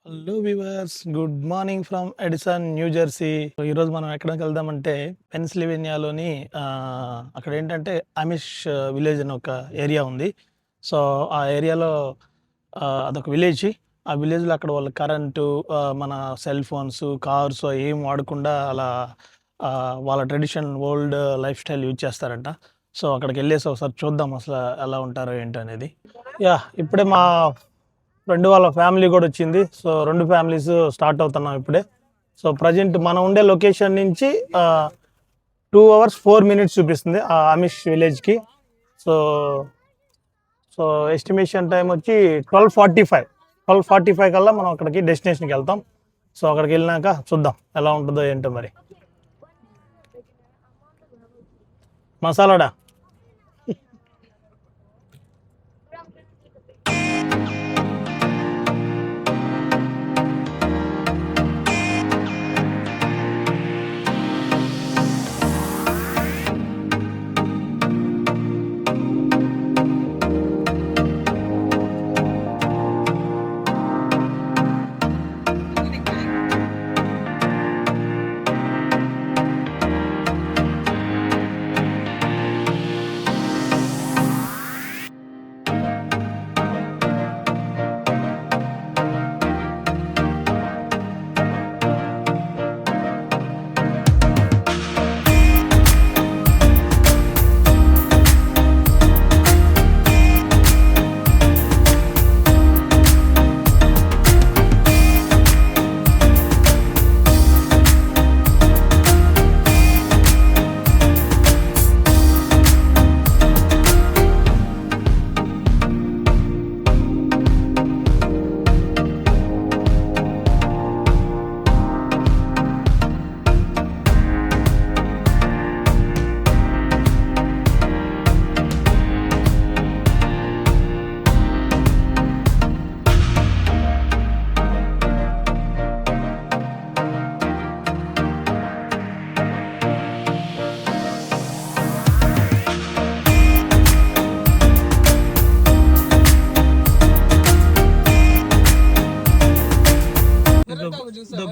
Hello viewers, good morning from Edison, new Jersey. ఈరోజు మనం ఎక్కడికి వెళ్దామంటే పెన్సిల్వేనియాలోని అక్కడ ఏంటంటే అమిష్ విలేజ్ అని ఒక ఏరియా ఉంది. సో ఆ ఏరియాలో అదొక విలేజ్. ఆ విలేజ్లో అక్కడ వాళ్ళ కరెంటు, మన సెల్ ఫోన్స్, కార్స్ ఏం వాడకుండా అలా వాళ్ళ tradition old life style use చేస్తారంట. సో అక్కడికి వెళ్ళేసి ఒకసారి చూద్దాం అసలు ఎలా ఉంటారో ఏంటి అనేది. ఇప్పుడే మా ఫ్రెండ్ వాళ్ళ ఫ్యామిలీ కూడా వచ్చింది. సో 2 ఫ్యామిలీస్ స్టార్ట్ అవుతున్నాం ఇప్పుడే. సో ప్రజెంట్ మనం ఉండే లొకేషన్ నుంచి 2 అవర్స్ 4 మినిట్స్ చూపిస్తుంది ఆ అమిష్ విలేజ్కి. సో సో ఎస్టిమేషన్ టైం వచ్చి 12:45 కల్లా మనం అక్కడికి డెస్టినేషన్కి వెళ్తాం. సో అక్కడికి వెళ్ళినాక చూద్దాం ఎలా ఉంటుందో ఏంటో. మరి మసాలాడా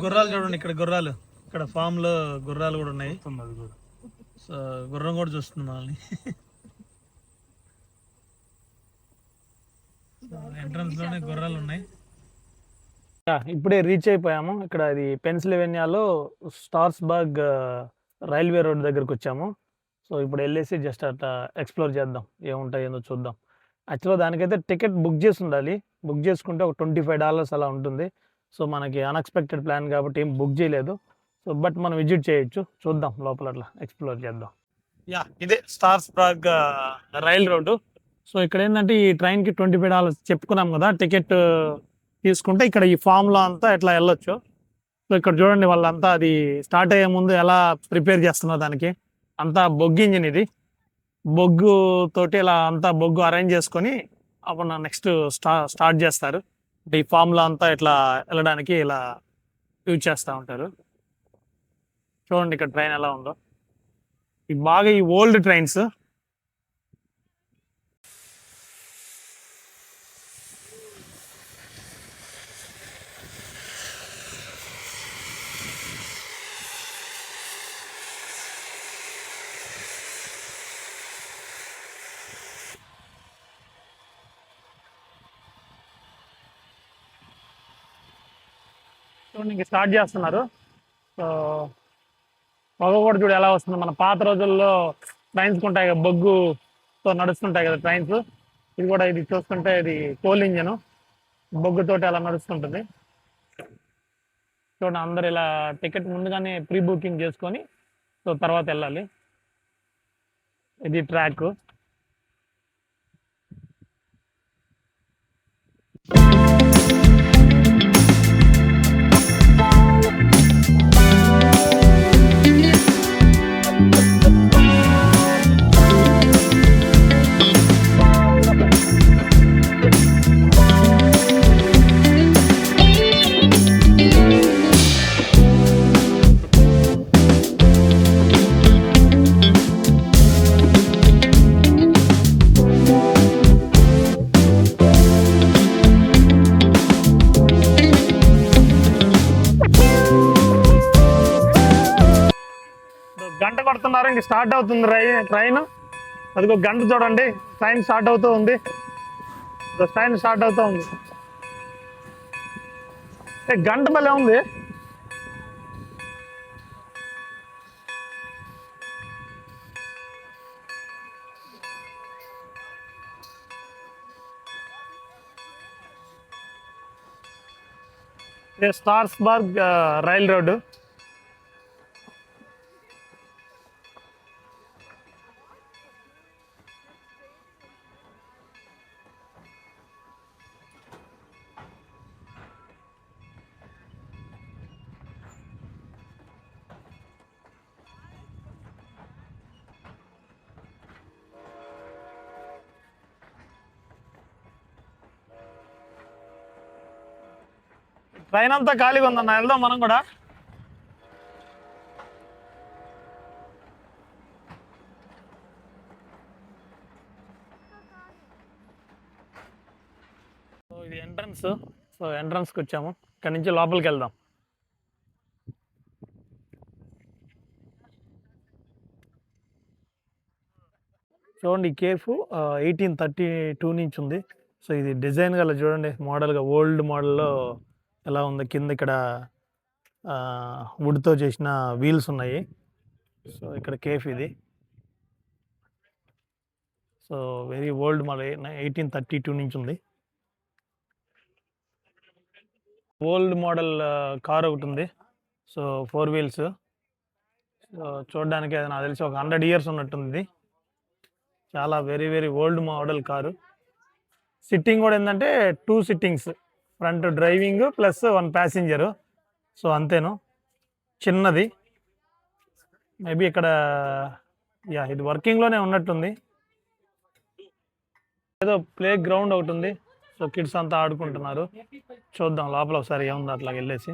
గుర్రాలు చూడండి. ఇక్కడ గుర్రాలు, ఇక్కడ ఫామ్ లో గుర్రాలు కూడా ఉన్నాయి. సో గుర్రం కూడా చూస్తుంది మనల్ని. ఎంట్రన్స్ లోనే గుర్రాలు ఉన్నాయి. ఇప్పుడే రీచ్ అయిపోయాము. ఇక్కడ ఇది పెన్సిల్వేనియాలో స్టార్స్బర్గ్ రైల్వే రోడ్ దగ్గరకు వచ్చాము. సో ఇప్పుడు వెళ్ళేసి జస్ట్ అట్లా ఎక్స్ప్లోర్ చేద్దాం, ఏముంటాయి చూద్దాం. యాక్చువల్గా దానికైతే టికెట్ బుక్ చేసి ఉండాలి. బుక్ చేసుకుంటే ఒక $25 అలా ఉంటుంది. సో మనకి అన్ఎక్స్పెక్టెడ్ ప్లాన్ కాబట్టి ఏం బుక్ చేయలేదు. సో బట్ మనం విజిట్ చేయొచ్చు, చూద్దాం లోపల అట్లా ఎక్స్ప్లోర్ చేద్దాం. ఇదే స్టార్స్బర్గ్ రైల్ రోడ్డు. సో ఇక్కడ ఏంటంటే ఈ ట్రైన్కి $25 చెప్పుకున్నాం కదా టికెట్ తీసుకుంటే. ఇక్కడ ఈ ఫామ్లో అంతా ఎట్లా వెళ్ళొచ్చు. సో ఇక్కడ చూడండి వాళ్ళంతా అది స్టార్ట్ అయ్యే ముందు ఎలా ప్రిపేర్ చేస్తున్నారు. దానికి అంతా బొగ్గు ఇంజిన్, ఇది బొగ్గు తోటి ఇలా అంతా బొగ్గు అరేంజ్ చేసుకొని అప్పుడు నెక్స్ట్ స్టార్ట్ చేస్తారు. ఈ ఫామ్లో అంతా ఇట్లా వెళ్ళడానికి ఇలా యూజ్ చేస్తూ ఉంటారు. చూడండి ఇక్కడ ట్రైన్ ఎలా ఉందో. ఇది బాగా ఈ ఓల్డ్ ట్రైన్స్. ఇంక స్టార్ట్ చేస్తున్నారు. సో పొగ కూడా చూడు ఎలా వస్తుంది. మన పాత రోజుల్లో ట్రైన్స్ ఉంటాయి కదా, బొగ్గుతో నడుస్తుంటాయి కదా ట్రైన్స్. ఇది కూడా ఇది చూస్తుంటే ఇది కోల్ ఇంజన్, బొగ్గుతోటి అలా నడుస్తుంటుంది. చూడండి అందరు ఇలా టికెట్ ముందుగానే ప్రీ బుకింగ్ చేసుకొని సో తర్వాత వెళ్ళాలి. ఇది ట్రాక్. పడుతున్నారు. ఇంక స్టార్ట్ అవుతుంది ట్రైన్. అదిగో గంట చూడండి, ట్రైన్ స్టార్ట్ అవుతూ ఉంది. ట్రైన్ స్టార్ట్ అవుతూ ఉంది. గంట భలే ఉంది. స్టార్స్బర్గ్ రైల్ రోడ్డు. ట్రైన్ అంతా ఖాళీగా ఉందన్న, వెళ్దాం మనం కూడా. సో ఇది ఎంట్రన్స్. సో ఎంట్రన్స్కి వచ్చాము, ఇక్కడ నుంచి లోపలికి వెళ్దాం. చూడండి, ఈ కేఫ్ 1832 నుంచి ఉంది. సో ఇది డిజైన్ గల చూడండి, మోడల్గా ఓల్డ్ మోడల్లో ఎలా ఉంది. కింద ఇక్కడ వుడ్తో చేసిన వీల్స్ ఉన్నాయి. సో ఇక్కడ కేఫ్ ఇది. సో వెరీ ఓల్డ్ మోడల్, 1832 నుంచి ఉంది. ఓల్డ్ మోడల్ కార్ ఒకటి ఉంది. So 4 wheels. సో చూడడానికి అది నాకు తెలిసి ఒక 100 years ఉన్నట్టుంది. ఇది చాలా very very old model car. Sitting కూడా ఏంటంటే 2 sittings, front driving plus 1 passenger. So అంతేను, చిన్నది. మేబీ ఇక్కడ ఇది వర్కింగ్లోనే ఉన్నట్టుంది. ఏదో ప్లే గ్రౌండ్ ఒకటి ఉంది. సో కిడ్స్ అంతా ఆడుకుంటున్నారు. చూద్దాం లోపల ఒకసారి ఏముంది, అట్లా వెళ్ళేసి.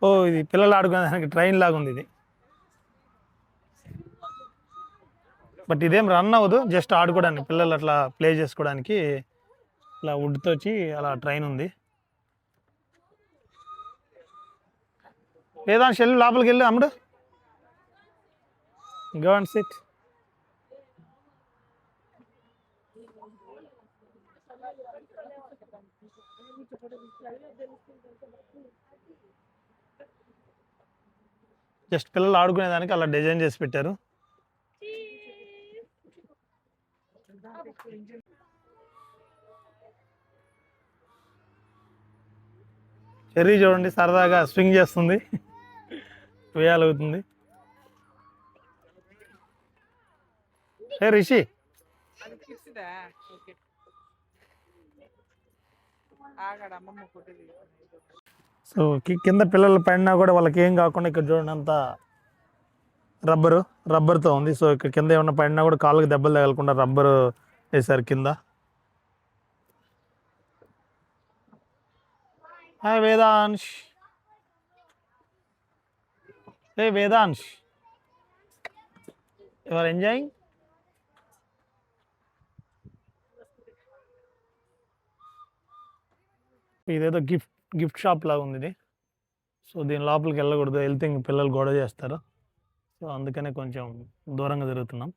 ఓ, ఇది పిల్లలు ఆడుకునేదానికి ట్రైన్ లాగా ఉంది ఇది. బట్ ఇదేం రన్ అవ్వదు, జస్ట్ ఆడుకోవడానికి, పిల్లలు అట్లా ప్లే చేసుకోవడానికి. ఇలా వుడ్తో వచ్చి అలా ట్రైన్ ఉంది. వేదాంశ్ వెళ్ళి లోపలికి వెళ్ళి, అమ్ముడు గో అండ్ సిట్. జస్ట్ పిల్లలు ఆడుకునేదానికి అలా డిజైన్ చేసి పెట్టారు. చెర్రీ చూడండి, సరదాగా స్వింగ్ చేస్తుంది, వేయాలవుతుంది. హే రిషి, సో కింద పిల్లలు పడినా కూడా వాళ్ళకి ఏం కాకుండా ఇక్కడ చూడండి అంతా రబ్బర్తో ఉంది. సో ఇక్కడ కింద ఏమన్నా పడినా కూడా కాళ్ళకి దెబ్బలు తగలకుండా రబ్బరు వేశారు కింద. Hi Vedansh. Hey Vedansh, you are enjoying? ఇదేదో గిఫ్ట్ షాప్ లాగా ఉంది ఇది. సో దీని లోపలికి వెళ్ళకూడదు, వెళ్తే ఇంక పిల్లలు గొడవ చేస్తారు. సో అందుకనే కొంచెం దూరంగా తిరుగుతున్నాం.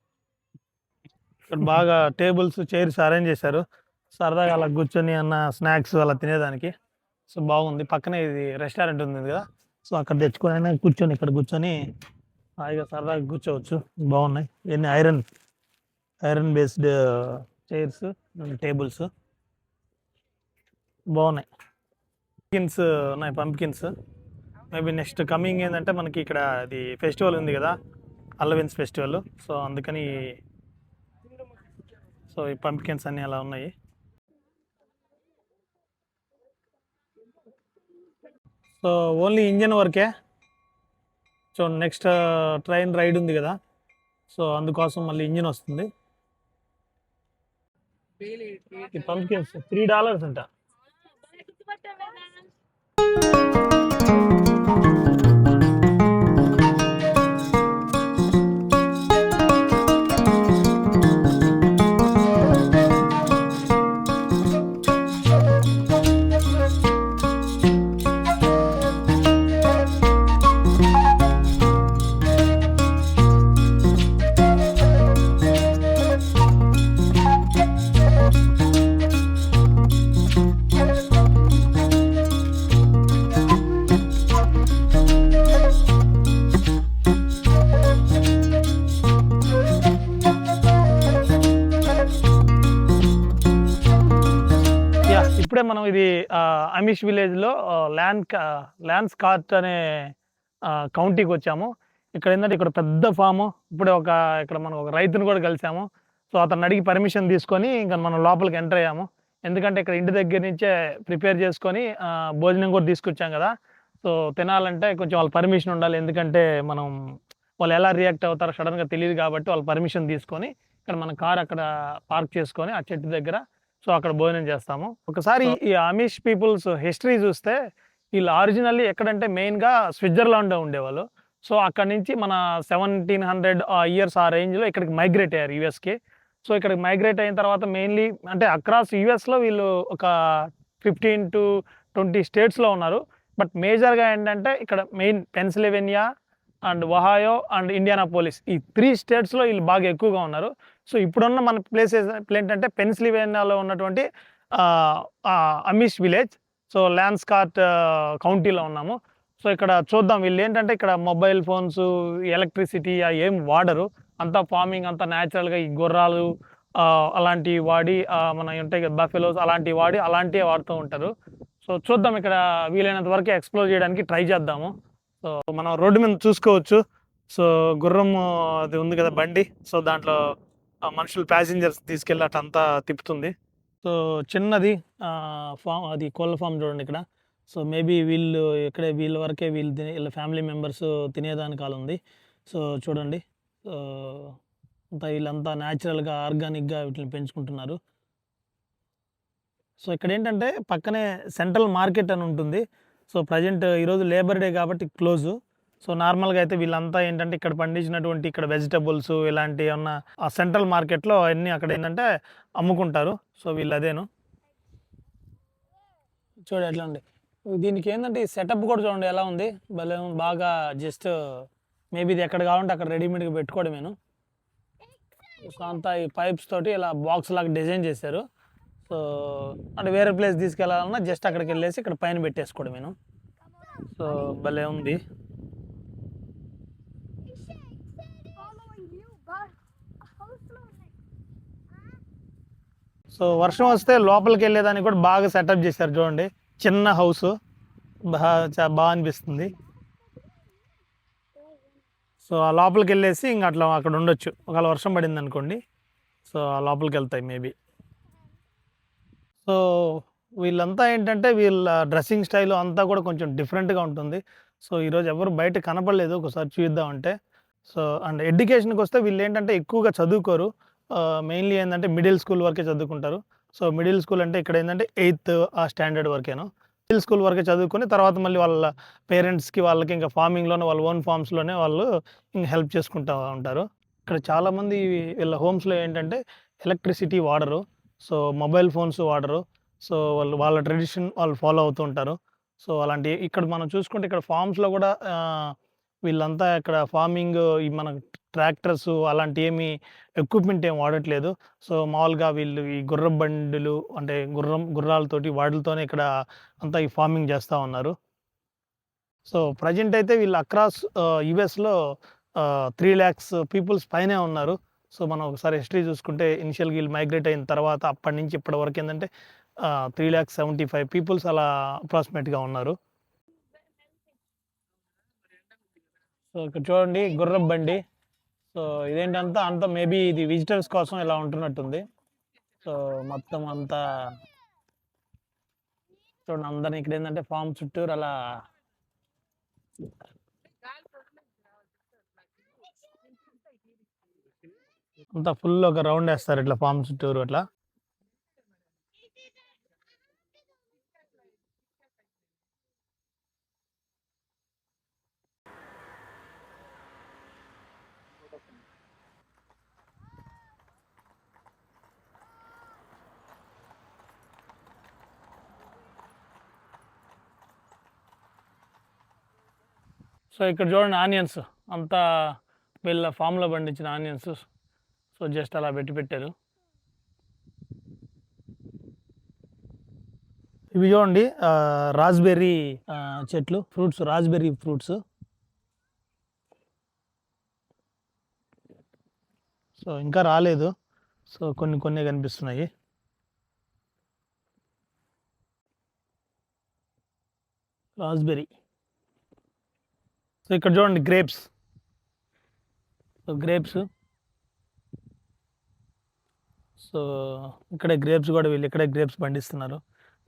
ఇక్కడ బాగా టేబుల్స్, చైర్స్ అరేంజ్ చేశారు, సరదాగా అలా కూర్చొని అన్న స్నాక్స్ అలా తినేదానికి. సో బాగుంది. పక్కనే ఇది రెస్టారెంట్ ఉంది కదా, సో అక్కడ తెచ్చుకొని కూర్చొని ఇక్కడ కూర్చొని హాయిగా సరదాగా కూర్చోవచ్చు. బాగున్నాయి. ఇవన్నీ ఐరన్ బేస్డ్ చైర్స్, టేబుల్స్ బాగున్నాయి. పంప్కిన్స్ ఉన్నాయి, పంప్కిన్స్. మేబీ నెక్స్ట్ కమింగ్ ఏంటంటే మనకి ఇక్కడ అది ఫెస్టివల్ ఉంది కదా, అల్లవిన్స్ ఫెస్టివల్. సో అందుకని సో ఈ పంప్కిన్స్ అన్నీ అలా ఉన్నాయి. సో ఓన్లీ ఇంజన్ వర్కే. సో నెక్స్ట్ ట్రైన్ రైడ్ ఉంది కదా, సో అందుకోసం మళ్ళీ ఇంజిన్ వస్తుంది. ఈ పంప్కిన్స్ $3 అంట. ఇప్పుడే మనం ఇది అమిష్ విలేజ్లో ల్యాన్స్ కార్ట్ అనే కౌంటీకి వచ్చాము. ఇక్కడ ఏంటంటే ఇక్కడ పెద్ద ఫాము. ఇప్పుడే ఇక్కడ మనం ఒక రైతుని కూడా కలిసాము. సో అతన్ని అడిగి పర్మిషన్ తీసుకొని ఇంకా మనం లోపలికి ఎంటర్ అయ్యాము. ఎందుకంటే ఇక్కడ ఇంటి దగ్గర నుంచే ప్రిపేర్ చేసుకొని భోజనం కూడా తీసుకొచ్చాం కదా. సో తినాలంటే కొంచెం వాళ్ళ పర్మిషన్ ఉండాలి. ఎందుకంటే మనం వాళ్ళు ఎలా రియాక్ట్ అవుతారో సడన్గా తెలియదు కాబట్టి వాళ్ళ పర్మిషన్ తీసుకొని ఇక్కడ మన కార్ అక్కడ పార్క్ చేసుకొని ఆ చెట్టు దగ్గర సో అక్కడ భోజనం చేస్తాము. ఒకసారి ఈ అమిష్ పీపుల్స్ హిస్టరీ చూస్తే వీళ్ళు ఆరిజినల్లీ ఎక్కడంటే మెయిన్గా స్విట్జర్లాండ్లో ఉండేవాళ్ళు. సో అక్కడ నుంచి మన 1700 ఇయర్స్ ఆ రేంజ్లో ఇక్కడికి మైగ్రేట్ అయ్యారు యూఎస్కి. సో ఇక్కడికి మైగ్రేట్ అయిన తర్వాత మెయిన్లీ అంటే అక్రాస్ యూఎస్లో వీళ్ళు ఒక 15 to 20 స్టేట్స్లో ఉన్నారు. బట్ మేజర్గా ఏంటంటే ఇక్కడ main Pennsylvania and Ohio and Indianapolis ఈ 3 స్టేట్స్లో వీళ్ళు బాగా ఎక్కువగా ఉన్నారు. సో ఇప్పుడున్న మన ప్లేసెస్ ఏంటంటే పెన్సిల్వేనియాలో ఉన్నటువంటి అమిష్ విలేజ్, సో ల్యాన్స్కార్ట్ కౌంటీలో ఉన్నాము. సో ఇక్కడ చూద్దాం వీళ్ళు ఏంటంటే ఇక్కడ మొబైల్ ఫోన్స్, ఎలక్ట్రిసిటీ ఏం వాడరు. అంతా ఫార్మింగ్ అంతా న్యాచురల్గా ఈ గుర్రాలు అలాంటివి వాడి మన ఉంటాయి కదా బఫెలోస్ అలాంటివి వాడి అలాంటివే వాడుతూ ఉంటారు. సో చూద్దాం ఇక్కడ వీలైనంత వరకు ఎక్స్ప్లోర్ చేయడానికి ట్రై చేద్దాము. సో మనం రోడ్డు మీద చూసుకోవచ్చు. సో గుర్రం అది ఉంది కదా బండి. సో దాంట్లో మనుషులు ప్యాసింజర్స్ తీసుకెళ్ళి అట్లంతా తిప్పుతుంది. సో చిన్నది ఫామ్, అది కోళ్ళ ఫామ్ చూడండి ఇక్కడ. సో మేబీ వీళ్ళు ఇక్కడే వీళ్ళ వరకే వీళ్ళ ఫ్యామిలీ మెంబర్స్ తినేదానికి కాలు ఉంది. సో చూడండి అంతా వీళ్ళంతా న్యాచురల్గా ఆర్గానిక్గా వీటిని పెంచుకుంటున్నారు. సో ఇక్కడ ఏంటంటే పక్కనే సెంట్రల్ మార్కెట్ అని ఉంటుంది. సో ప్రజెంట్ ఈరోజు లేబర్ డే కాబట్టి క్లోజు. సో నార్మల్గా అయితే వీళ్ళంతా ఏంటంటే ఇక్కడ పండించినటువంటి ఇక్కడ వెజిటబుల్స్ ఇలాంటి ఏమన్నా ఆ సెంట్రల్ మార్కెట్లో అన్నీ అక్కడ ఏంటంటే అమ్ముకుంటారు. సో వీళ్ళు అదేను చూడండి ఎట్లా ఉంది. దీనికి ఏంటంటే ఈ సెటప్ కూడా చూడండి ఎలా ఉంది, భలే బాగా జస్ట్ మేబీ ఇది ఎక్కడ కావాలంటే అక్కడ రెడీమేడ్గా పెట్టుకోవడమేను. సో అంతా ఈ పైప్స్ తోటి ఇలా బాక్స్ లాగా డిజైన్ చేశారు. సో అంటే వేరే ప్లేస్ తీసుకెళ్ళాలన్నా జస్ట్ అక్కడికి వెళ్ళేసి ఇక్కడ పైన పెట్టేసుకోవడమేను. సో భలే ఉంది. సో వర్షం వస్తే లోపలికి వెళ్ళేదానికి కూడా బాగా సెటప్ చేశారు చూడండి. చిన్న హౌస్ బాగా అనిపిస్తుంది. సో ఆ లోపలికి వెళ్ళేసి ఇంకా అట్లా అక్కడ ఉండొచ్చు. ఒకవేళ వర్షం పడింది అనుకోండి సో ఆ లోపలికి వెళ్తాయి మేబీ. సో వీళ్ళంతా ఏంటంటే వీళ్ళ డ్రెస్సింగ్ స్టైల్ అంతా కూడా కొంచెం డిఫరెంట్గా ఉంటుంది. సో ఈరోజు ఎవరు బయట కనపడలేదు, ఒకసారి చూద్దామంటే. సో అండ్ ఎడ్యుకేషన్కి వస్తే వీళ్ళు ఏంటంటే ఎక్కువగా చదువుకోరు. మెయిన్లీ ఏంటంటే మిడిల్ స్కూల్ వరకే చదువుకుంటారు. సో మిడిల్ స్కూల్ అంటే ఇక్కడ ఏంటంటే 8th ఆ స్టాండర్డ్ వరకేను. మిడిల్ స్కూల్ వరకే చదువుకొని తర్వాత మళ్ళీ వాళ్ళ పేరెంట్స్కి వాళ్ళకి ఇంకా ఫార్మింగ్లోనే వాళ్ళ ఓన్ ఫార్మ్స్లోనే వాళ్ళు ఇంకా హెల్ప్ చేసుకుంటూ ఉంటారు. ఇక్కడ చాలామంది వీళ్ళ హోమ్స్లో ఏంటంటే ఎలక్ట్రిసిటీ వాడరు. సో మొబైల్ ఫోన్స్ వాడరు. సో వాళ్ళ ట్రెడిషన్ వాళ్ళు ఫాలో అవుతూ ఉంటారు. సో అలాంటి ఇక్కడ మనం చూసుకుంటే ఇక్కడ ఫార్మ్స్లో కూడా వీళ్ళంతా ఇక్కడ ఫార్మింగ్ ఈ మన ట్రాక్టర్స్ అలాంటి ఏమి ఎక్విప్మెంట్ ఏం వాడట్లేదు. సో మామూలుగా వీళ్ళు ఈ గుర్రం బండులు అంటే గుర్రాలతోటి వాటితోనే ఇక్కడ అంతా ఈ ఫార్మింగ్ చేస్తూ ఉన్నారు. సో ప్రజెంట్ అయితే వీళ్ళు అక్రాస్ యుఎస్లో 3 lakhs పీపుల్స్ పైనే ఉన్నారు. సో మనం ఒకసారి హిస్టరీ చూసుకుంటే ఇనిషియల్గా వీళ్ళు మైగ్రేట్ అయిన తర్వాత అప్పటి నుంచి ఇప్పటి వరకు ఏంటంటే 3,75,000 పీపుల్స్ అలా అప్రాక్సిమేట్గా ఉన్నారు. సో ఇక్కడ చూడండి గుర్రం బండి. సో ఇదేంటంతా అంతా మేబీ ఇది విజిటర్స్ కోసం ఇలా ఉంటున్నట్టుంది. సో మొత్తం అంతా చూడండి అందరిని ఇక్కడ ఏంటంటే ఫామ్ చుట్టూరు అలా అంతా ఫుల్ ఒక రౌండ్ వేస్తారు ఇట్లా ఫామ్ చుట్టూరు అట్లా. సో ఇక్కడ చూడండి ఆనియన్స్ అంతా వీళ్ళ ఫామ్లో పండించిన ఆనియన్స్. సో జస్ట్ అలా పెట్టారు. ఇవి చూడండి రాస్బెర్రీ చెట్లు, ఫ్రూట్స్, రాస్బెర్రీ ఫ్రూట్స్. సో ఇంకా రాలేదు. సో కొన్ని కనిపిస్తున్నాయి. రాస్బెర్రీ. సో ఇక్కడ చూడండి గ్రేప్స్. So grapes. సో ఇక్కడే గ్రేప్స్ కూడా వీళ్ళు ఇక్కడే గ్రేప్స్ పండిస్తున్నారు.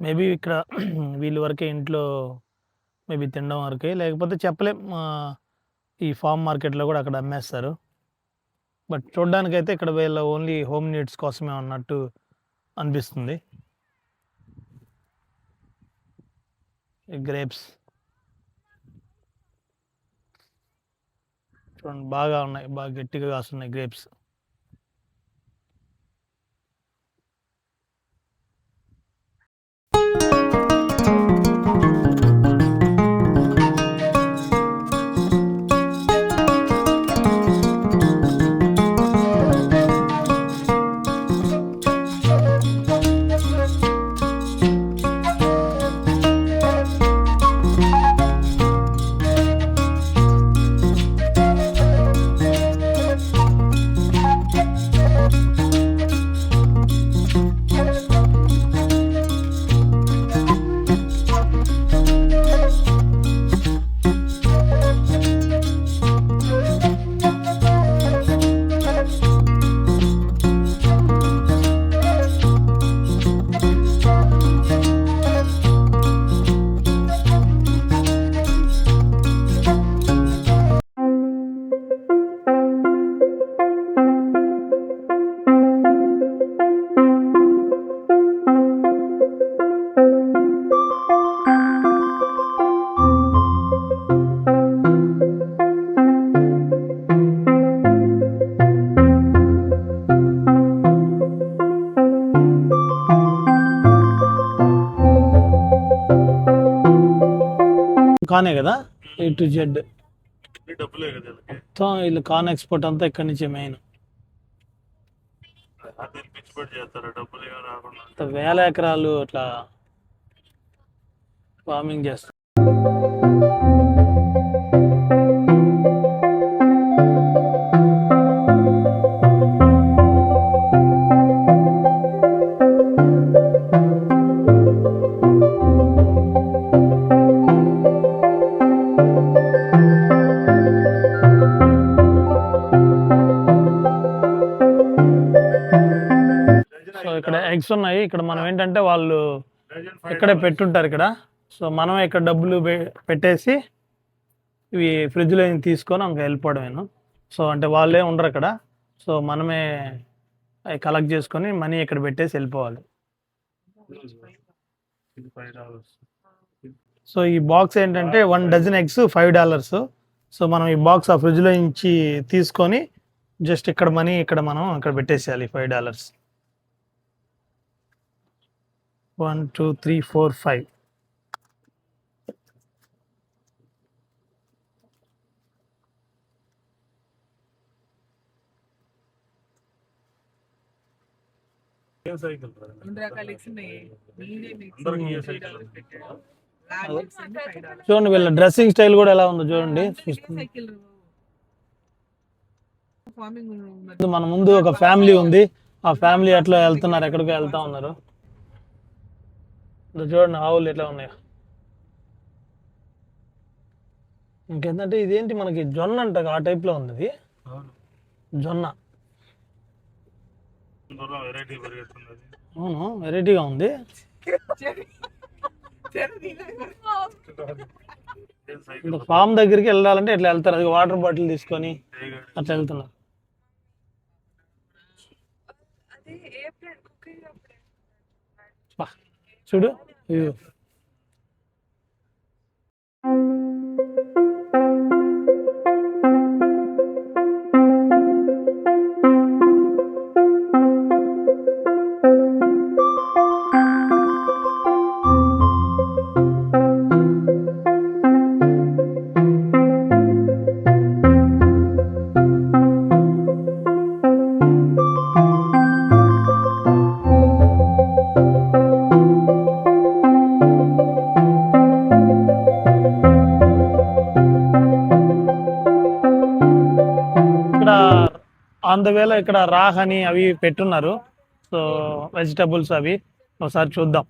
మేబీ ఇక్కడ వీళ్ళు వరకే ఇంట్లో మేబీ తినడం వరకే, లేకపోతే చెప్పలేం, ఈ ఫార్మ్ మార్కెట్లో కూడా అక్కడ అమ్మేస్తారు. బట్ చూడ్డానికైతే ఇక్కడ వీళ్ళ ఓన్లీ హోమ్ నీడ్స్ కోసమే అన్నట్టు అనిపిస్తుంది. గ్రేప్స్ చూడండి బాగా ఉన్నాయి, బాగా గట్టిగా కాస్తున్నాయి గ్రేప్స్. కానే కదా A to Z డబ్బులే కదా మొత్తం వీళ్ళు కాన్ ఎక్స్పోర్ట్ అంతా ఇక్కడి నుంచే మెయిన్. పిచ్చిపడి చేస్తారు, డబ్బులు ఏమో రాకుండా. 1000 ఎకరాలు అట్లా ఫార్మింగ్ చేస్తారు. సో ఇక్కడ ఎగ్స్ ఉన్నాయి. ఇక్కడ మనం ఏంటంటే వాళ్ళు ఇక్కడే పెట్టుంటారు ఇక్కడ. సో మనమే ఇక్కడ డబ్బులు పెట్టేసి ఇవి ఫ్రిడ్జ్లో తీసుకొని ఇంకా వెళ్ళిపోవడమేను. సో అంటే వాళ్ళే ఉండరు ఇక్కడ. సో మనమే అవి కలెక్ట్ చేసుకొని మనీ ఇక్కడ పెట్టేసి వెళ్ళిపోవాలి. సో ఈ బాక్స్ ఏంటంటే 1 డజన్ ఎగ్స్ $5. సో మనం ఈ బాక్స్ ఆ ఫ్రిడ్జ్లో నుంచి తీసుకొని జస్ట్ ఇక్కడ మనీ ఇక్కడ మనం ఇక్కడ పెట్టేసేయాలి $5. 1 2 3 4 5. చూడండి వీళ్ళ డ్రెస్సింగ్ స్టైల్ కూడా ఎలా ఉందో చూడండి. మన ముందు ఒక ఫ్యామిలీ ఉంది, ఆ ఫ్యామిలీ ఎట్లా వెళ్తున్నారు, ఎక్కడికో వెళ్తా ఉన్నారు. చూడండి ఆవులు ఎట్లా ఉన్నాయో. ఇంకేంటంటే ఇదేంటి మనకి జొన్న అంట, ఆ టైప్ లో ఉంది ఇది జొన్న. అవును వెరైటీగా ఉంది. ఫామ్ దగ్గరికి వెళ్ళాలంటే ఇట్లా వెళ్తారు, అది వాటర్ బాటిల్ తీసుకొని అట్లా వెళ్తున్నారు. చూడు ఆన్ ద వేలో ఇక్కడ రాహ్ అని అవి పెట్టున్నారు. సో వెజిటబుల్స్ అవి ఒకసారి చూద్దాం.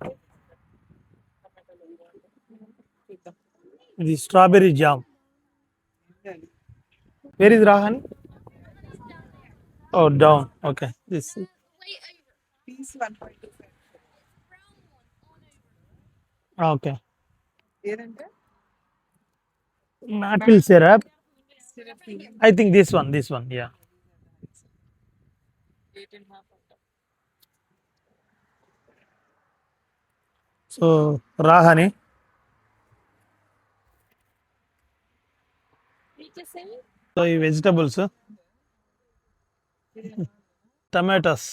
ఇది strawberry jam. Where is Rahani? Oh down. Okay. This Piece 1.25. Okay. ఏదంటే apple syrup. syrup I think this one yeah. 8.5 అంట. సో రాహని. సో ఈ వెజిటబుల్స్, టమాటోస్,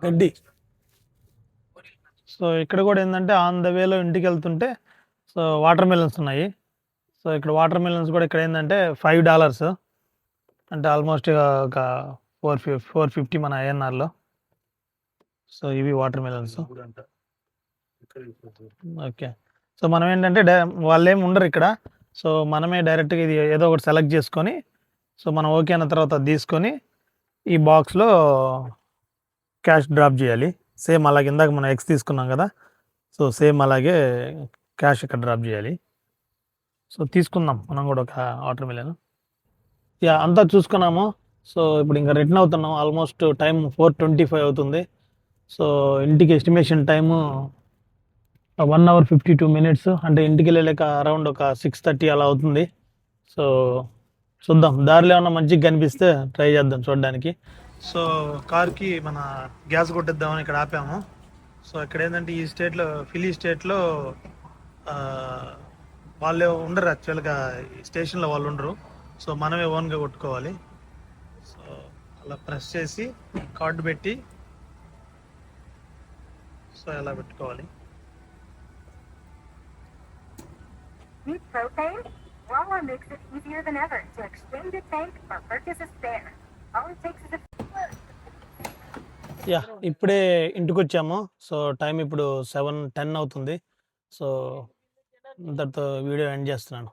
గడ్డి. సో ఇక్కడ కూడా ఏంటంటే ఆన్ ద వేలో ఇంటికి వెళ్తుంటే సో వాటర్ మెలన్స్ ఉన్నాయి. సో ఇక్కడ వాటర్ మెలన్స్ కూడా ఇక్కడ ఏంటంటే $5 అంటే ఆల్మోస్ట్ ఒక 450 మన ఐఎన్ఆర్లో. సో ఇవి వాటర్ మెలన్స్. ఓకే. సో మనం ఏంటంటే వాళ్ళు ఏమి ఉండరు ఇక్కడ. సో మనమే డైరెక్ట్గా ఇది ఏదో ఒకటి సెలెక్ట్ చేసుకొని సో మనం ఓకే అన్న తర్వాత అది తీసుకొని ఈ బాక్స్లో క్యాష్ డ్రాప్ చేయాలి. సేమ్ అలాగే ఇందాక మనం ఎగ్స్ తీసుకున్నాం కదా, సో సేమ్ అలాగే క్యాష్ ఇక్కడ డ్రాప్ చేయాలి. సో తీసుకుందాం మనం కూడా ఒక వాటర్ మిలన్. యా అంతా చూసుకున్నాము. సో ఇప్పుడు ఇంకా రిటర్న్ అవుతున్నాం. ఆల్మోస్ట్ టైం 4:25 అవుతుంది. సో ఇంటికి ఎస్టిమేషన్ టైము 1 hour 52 minutes. అంటే ఇంటికి వెళ్ళలేక అరౌండ్ ఒక 6:30 అలా అవుతుంది. సో చూద్దాం, దారిలో ఏమన్నా మంచిగా కనిపిస్తే ట్రై చేద్దాం చూడడానికి. సో కార్కి మన గ్యాస్ కొట్టిద్దామని ఇక్కడ ఆపాము. సో ఇక్కడ ఏంటంటే ఈ స్టేట్లో, ఫిలీ స్టేట్లో వాళ్ళు ఉండరు యాక్చువల్గా, ఈ స్టేషన్లో వాళ్ళు ఉండరు. సో మనమే ఓన్గా కొట్టుకోవాలి. సో అలా ప్రెస్ చేసి కార్డు పెట్టి సో ఎలా పెట్టుకోవాలి. Need propane? Wawa makes it easier than ever to exchange a tank or purchase a spare. All it takes is a yeah ఇప్పుడే ఇంటికి వచ్చాము. సో టైం ఇప్పుడు 7:10 అవుతుంది. సో ఇంతటితో వీడియో ఎండ్ చేస్తున్నాను.